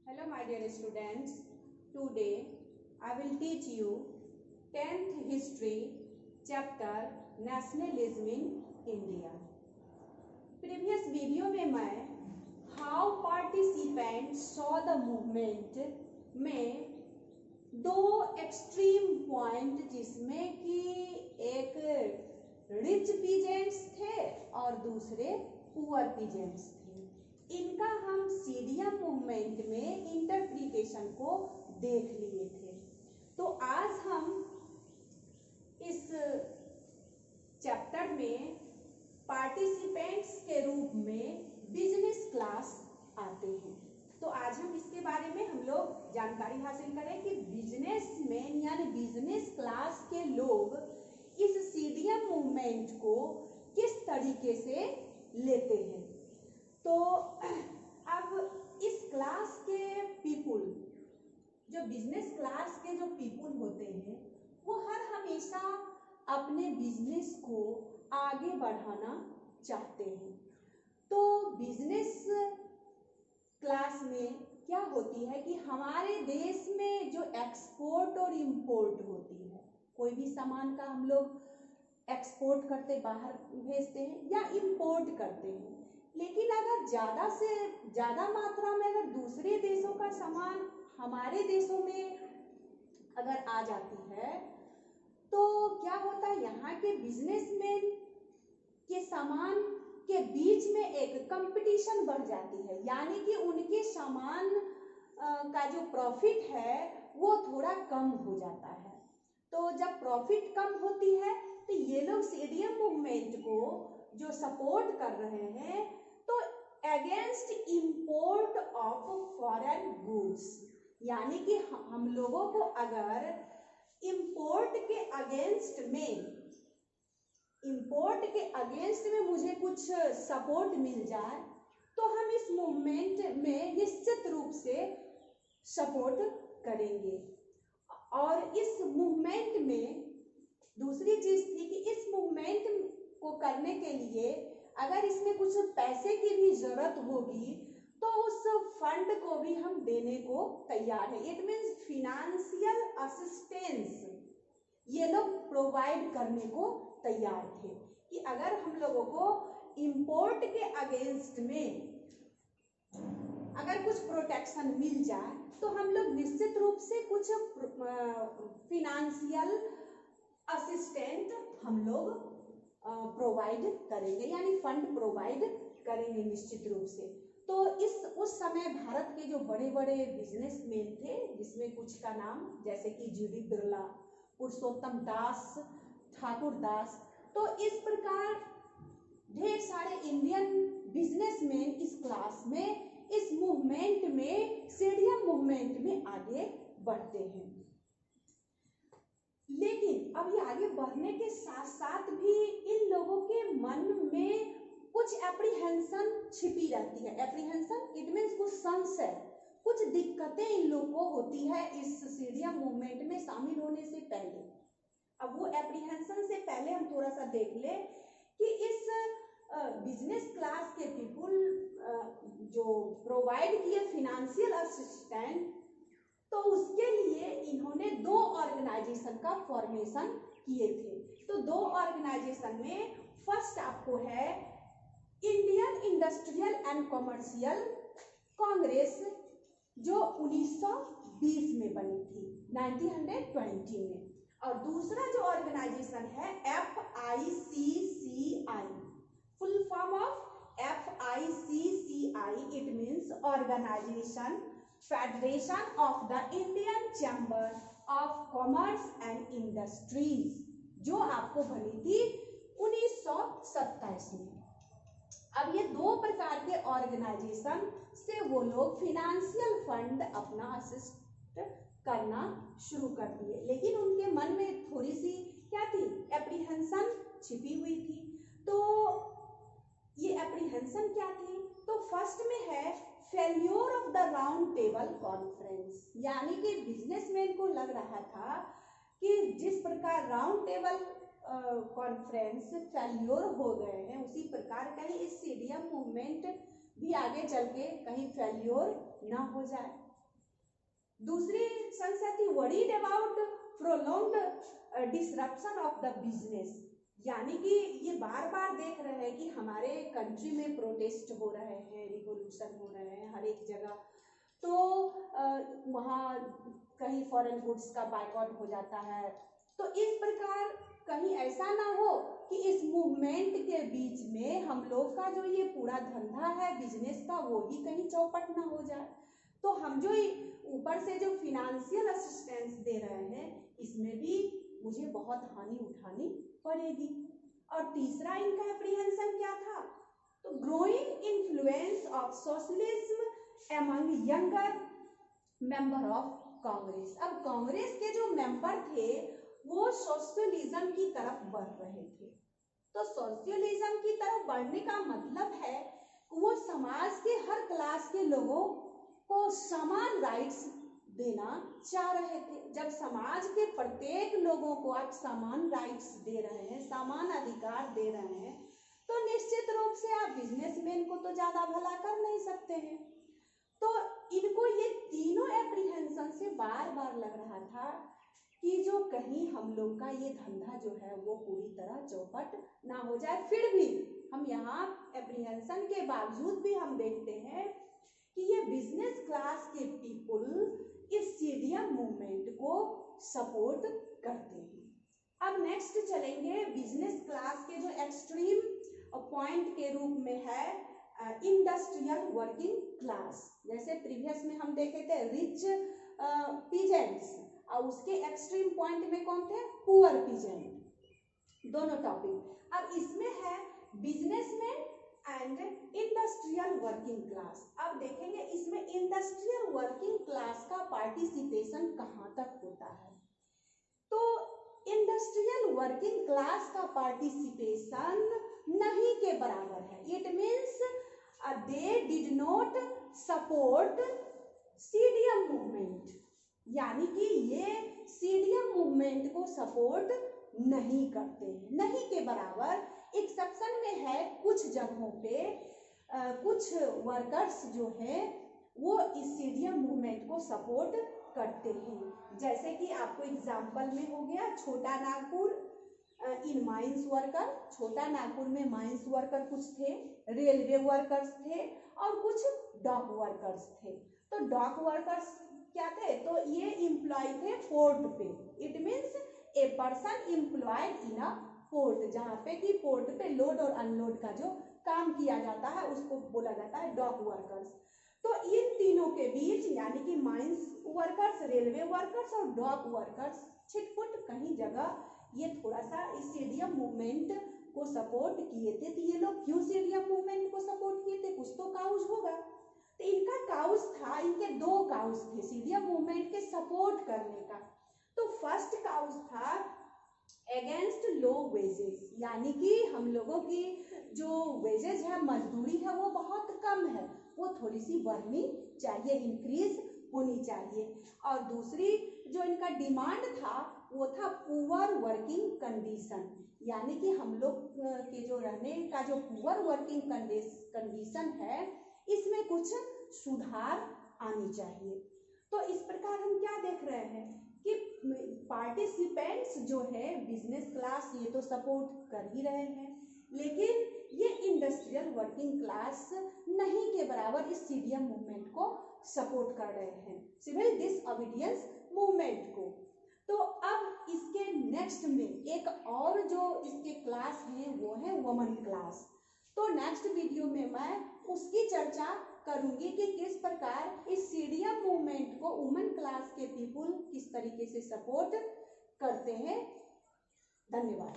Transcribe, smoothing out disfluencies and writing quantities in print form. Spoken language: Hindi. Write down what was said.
Hello my dear students, today I will teach you 10th history chapter nationalism in India. Previous video में मैं how participants saw the movement में दो एक्सट्रीम पॉइंट जिसमें कि एक रिच पीजेंट्स थे और दूसरे पुअर पीजेंट्स थे, इनका हम सीडियम मूवमेंट में इंटरप्रिटेशन को देख लिए थे। तो आज हम इस चैप्टर में पार्टिसिपेंट्स के रूप में बिजनेस क्लास आते हैं। तो आज हम इसके बारे में हम लोग जानकारी हासिल करें कि बिजनेसमैन यानी बिजनेस क्लास के लोग इस सीडियम मूवमेंट को किस तरीके से लेते हैं। तो अब इस क्लास के पीपुल, जो बिजनेस क्लास के जो पीपुल होते हैं, वो हर हमेशा अपने बिजनेस को आगे बढ़ाना चाहते हैं। तो बिजनेस क्लास में क्या होती है कि हमारे देश में जो एक्सपोर्ट और इंपोर्ट होती है, कोई भी सामान का हम लोग एक्सपोर्ट करते बाहर भेजते हैं या इंपोर्ट करते हैं, लेकिन अगर ज़्यादा से ज़्यादा मात्रा में अगर दूसरे देशों का सामान हमारे देशों में अगर आ जाती है तो क्या होता है, यहाँ के बिजनेसमैन के सामान के बीच में एक कंपटीशन बढ़ जाती है, यानी कि उनके सामान का जो प्रॉफिट है वो थोड़ा कम हो जाता है। तो जब प्रॉफिट कम होती है तो ये लोग सीडियम मूवमेंट को जो सपोर्ट कर रहे हैं तो against import of foreign goods, यानी कि हम लोगों को अगर इंपोर्ट के अगेंस्ट में मुझे कुछ सपोर्ट मिल जाए तो हम इस मूवमेंट में निश्चित रूप से सपोर्ट करेंगे। और इस मूवमेंट में दूसरी चीज थी कि इस मूवमेंट को करने के लिए अगर इसमें कुछ पैसे की भी जरूरत होगी तो उस फंड को भी हम देने को तैयार है। इट मीन्स फिनेंशियल असिस्टेंस ये लोग प्रोवाइड करने को तैयार थे कि अगर हम लोगों को इंपोर्ट के अगेंस्ट में अगर कुछ प्रोटेक्शन मिल जाए तो हम लोग निश्चित रूप से कुछ फिनेंशियल असिस्टेंट हम लोग प्रोवाइड करेंगे, यानी फंड प्रोवाइड करेंगे निश्चित रूप से। तो उस समय भारत के जो बड़े बड़े बिजनेसमैन थे, जिसमें कुछ का नाम जैसे कि जीडी बिरला, पुरुषोत्तम दास, ठाकुर दास, तो इस प्रकार ढेर सारे इंडियन बिजनेसमैन इस क्लास में इस मूवमेंट में सीडियम मूवमेंट में आगे बढ़ते हैं। लेकिन अब ये आगे बढ़ने के साथ साथ भी इन लोगों के मन में कुछ एप्रीहेंशन छिपी रहती है। एप्रीहेंशन इट मीन्स कुछ संशय, कुछ दिक्कतें इन लोगों को होती है इस सीडियम मूवमेंट में शामिल होने से पहले। अब वो एप्रीहेंशन से पहले हम थोड़ा सा देख ले कि इस बिजनेस क्लास के पीपुल जो प्रोवाइड किए फिनेंशियल असिस्टेंट, तो उसके लिए इन्होंने दो ऑर्गेनाइजेशन का फॉर्मेशन किए थे। तो दो ऑर्गेनाइजेशन में फर्स्ट आपको है Indian industrial and commercial Congress, जो 1920 में बनी थी, 1920 में। और दूसरा जो ऑर्गेनाइजेशन है FICCI, full form of FICCI, it means organisation federation of the Indian chamber of commerce and industries, जो आपको बनी थी 1927 में। अब ये दो प्रकार के ऑर्गेनाइजेशन से वो लोग फिनेंशियल फंड अपना असिस्ट करना शुरू कर दिए, लेकिन उनके मन में थोड़ी सी क्या थी, एप्रीहेंशन छिपी हुई थी। तो ये एप्रीहेंशन क्या थी, तो फर्स्ट में है failure of the round table conference, यानी कि बिजनेसमैन को लग रहा था कि जिस प्रकार राउंड टेबल कॉन्फ्रेंस फेल्योर हो गए हैं, उसी प्रकार कहीं इस सीडियम मूवमेंट भी आगे चल के कहीं फेल्योर ना हो जाए। दूसरी संस्कृति worried about prolonged disruption of the business, यानी कि ये बार बार देख रहे हैं कि हमारे कंट्री में प्रोटेस्ट हो रहे हैं, रिवोल्यूशन हो रहे हैं हर एक जगह, तो वहाँ कहीं फॉरेन गुड्स का बायकॉट हो जाता है। तो इस प्रकार कहीं ऐसा ना हो कि इस मूवमेंट के बीच में हम लोग का जो ये पूरा धंधा है बिजनेस का वो ही कहीं चौपट ना हो जाए। तो हम जो ऊपर से जो फिनेंशियल असिस्टेंस दे रहे हैं इसमें भी मुझे बहुत हानि उठानी पड़ेगी। और तीसरा इनका एप्रीहेंशन क्या था, तो growing influence of socialism among younger member of Congress. अब कांग्रेस के जो मेंबर थे वो सोशलिज्म की तरफ बढ़ रहे थे। तो सोशलिज्म की तरफ बढ़ने का मतलब है वो समाज के हर क्लास के लोगों को समान राइट्स देना चाह रहे थे। जब समाज के प्रत्येक लोगों को आप समान राइट्स दे रहे हैं, समान अधिकार दे रहे हैं, तो निश्चित रूप से आप बिजनेसमैन को तो ज्यादा भला कर नहीं सकते हैं। तो इनको ये तीनों एप्रीहेंशन से बार बार लग रहा था कि जो कहीं हम लोग का ये धंधा जो है वो पूरी तरह चौपट ना हो जाए। फिर भी हम यहाँ एप्रीहेंशन के बावजूद भी हम देखते हैं कि ये बिजनेस क्लास के पीपुल इस सीडीएम मूवमेंट को सपोर्ट करते हैं। अब नेक्स्ट चलेंगे बिजनेस क्लास के जो एक्सट्रीम पॉइंट के रूप में है इंडस्ट्रियल वर्किंग क्लास। जैसे प्रीवियस में हम देखे थे रिच पीजेंट्स और उसके एक्सट्रीम पॉइंट में कौन थे, पुअर पीजेंट, दोनों टॉपिक। अब इसमें है businessman and industrial working class. अब देखेंगे इसमें इंडस्ट्रियल वर्किंग क्लास का पार्टिसिपेशन कहाँ तक होता है। तो इंडस्ट्रियल वर्किंग क्लास का पार्टिसिपेशन नहीं के बराबर है। It means they did not support CDM movement, यानी कि ये सीडीएम मूवमेंट को सपोर्ट नहीं करते हैं, नहीं के बराबर। एक्सेप्शन में है कुछ जगहों पे कुछ वर्कर्स जो हैं वो इस सीडीएम मूवमेंट को सपोर्ट करते हैं। जैसे कि आपको एग्जाम्पल में हो गया छोटा नागपुर इन माइंस वर्कर, छोटा नागपुर में माइंस वर्कर कुछ थे, रेलवे वर्कर्स थे और कुछ डॉक वर्कर्स थे। तो डॉक वर्कर्स क्या थे, तो ये एम्प्लॉय थे पोर्ट पे। It means a person employed in a port, जहाँ पे कि पोर्ट पे लोड और अनलोड का जो काम किया जाता है उसको बोला जाता है डॉक वर्कर्स। तो इन तीनों के बीच यानी कि माइंस वर्कर्स, रेलवे वर्कर्स और डॉक वर्कर्स छिटपुट कहीं जगह ये थोड़ा सा इस सीडीएम मूवमेंट को सपोर्ट किए थे। तो ये लोग क्यों सीडीएम मूवमेंट को सपोर्ट किए थे, कुछ तो काउज होगा। तो इनका काउज था, इनके दो काउज थे सीडीएम मूवमेंट के सपोर्ट करने का। तो फर्स्ट काउज था अगेंस्ट लो वेजेस, यानी कि हम लोगों की जो वेजेस है, मजदूरी है वो बहुत कम है, वो थोड़ी सी बढ़नी चाहिए, इंक्रीज होनी चाहिए। और दूसरी जो इनका डिमांड था वो था पुअर वर्किंग कंडीशन, यानी कि हम लोग के जो रहने का जो पुअर वर्किंग कंडीशन है इसमें कुछ सुधार आनी चाहिए। तो इस प्रकार हम क्या देख रहे हैं कि पार्टिसिपेंट्स जो है बिजनेस क्लास ये तो सपोर्ट कर ही रहे हैं, लेकिन ये इंडस्ट्रियल वर्किंग क्लास नहीं के बराबर इस सीडीएम मूवमेंट को सपोर्ट कर रहे हैं, सिविल डिसओबीडियंस मूवमेंट को। तो अब इसके नेक्स्ट में एक और जो इसके क्लास है वो है वुमेन क्लास। तो नेक्स्ट वीडियो में मैं उसकी चर्चा करूंगी कि किस प्रकार इस सीडीएम मूवमेंट को वुमेन क्लास के पीपुल किस तरीके से सपोर्ट करते हैं। धन्यवाद।